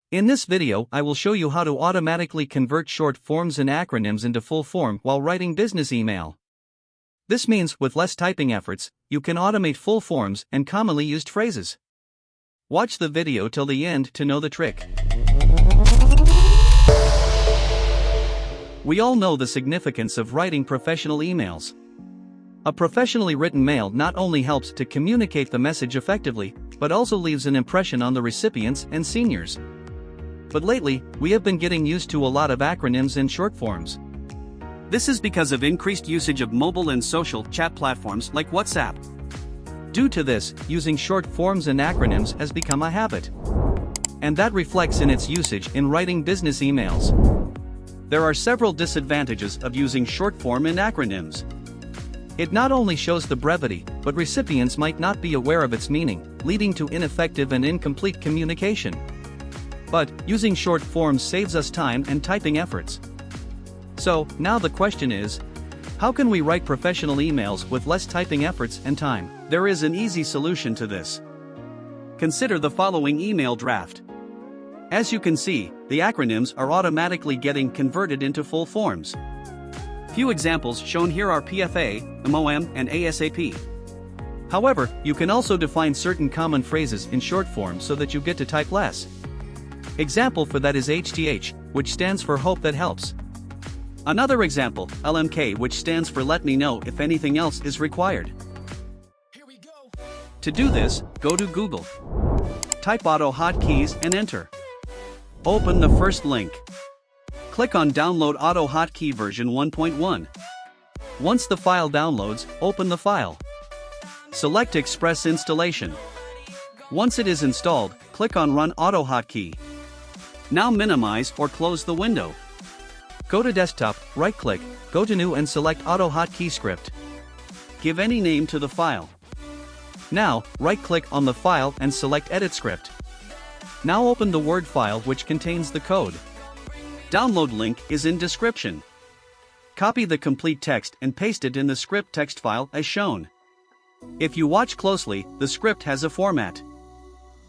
In this video, I will show you how to automatically convert short forms and acronyms into full form while writing business email. This means, with less typing efforts, you can automate full forms and commonly used phrases. Watch the video till the end to know the trick. We all know the significance of writing professional emails. A professionally written mail not only helps to communicate the message effectively, but also leaves an impression on the recipients and seniors. But lately, we have been getting used to a lot of acronyms and short forms. This is because of increased usage of mobile and social chat platforms like WhatsApp. Due to this, using short forms and acronyms has become a habit. And that reflects in its usage in writing business emails. There are several disadvantages of using short form and acronyms. It not only shows the brevity, but recipients might not be aware of its meaning, leading to ineffective and incomplete communication. But, using short forms saves us time and typing efforts. So, now the question is, how can we write professional emails with less typing efforts and time? There is an easy solution to this. Consider the following email draft. As you can see, the acronyms are automatically getting converted into full forms. Few examples shown here are PFA, MOM, and ASAP. However, you can also define certain common phrases in short form so that you get to type less. Example for that is HTH, which stands for Hope That Helps. Another example, LMK, which stands for Let Me Know If Anything Else Is Required. To do this, go to Google. Type Autohotkeys and enter. Open the first link. Click on Download Autohotkey version 1.1. Once the file downloads, open the file. Select Express Installation. Once it is installed, click on Run Autohotkey. Now minimize or close the window. Go to Desktop, right-click, go to New and select Autohotkey script. Give any name to the file. Now, right-click on the file and select Edit Script. Now open the Word file which contains the code. Download link is in description. Copy the complete text and paste it in the script text file as shown. If you watch closely, the script has a format.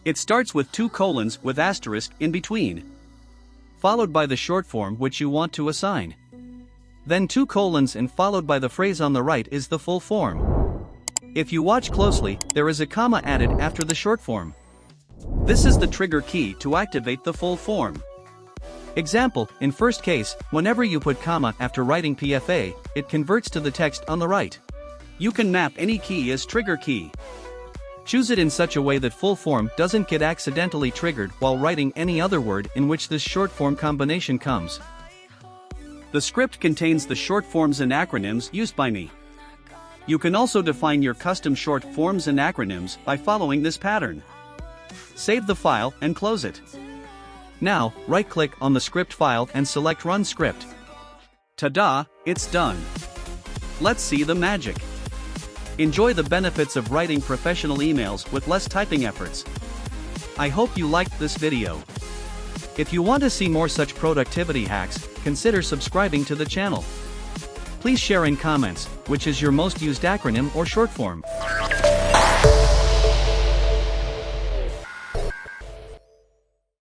It starts with 2 colons with asterisk in between, followed by the short form which you want to assign. Then 2 colons and followed by the phrase on the right is the full form. If you watch closely, there is a comma added after the short form. This is the trigger key to activate the full form. Example, in first case, whenever you put comma after writing PFA, it converts to the text on the right. You can map any key as trigger key. Choose it in such a way that full form doesn't get accidentally triggered while writing any other word in which this short form combination comes. The script contains the short forms and acronyms used by me. You can also define your custom short forms and acronyms by following this pattern. Save the file and close it. Now, right-click on the script file and select Run Script. Ta-da, it's done. Let's see the magic. Enjoy the benefits of writing professional emails with less typing efforts. I hope you liked this video. If you want to see more such productivity hacks, consider subscribing to the channel. Please share in comments which is your most used acronym or short form.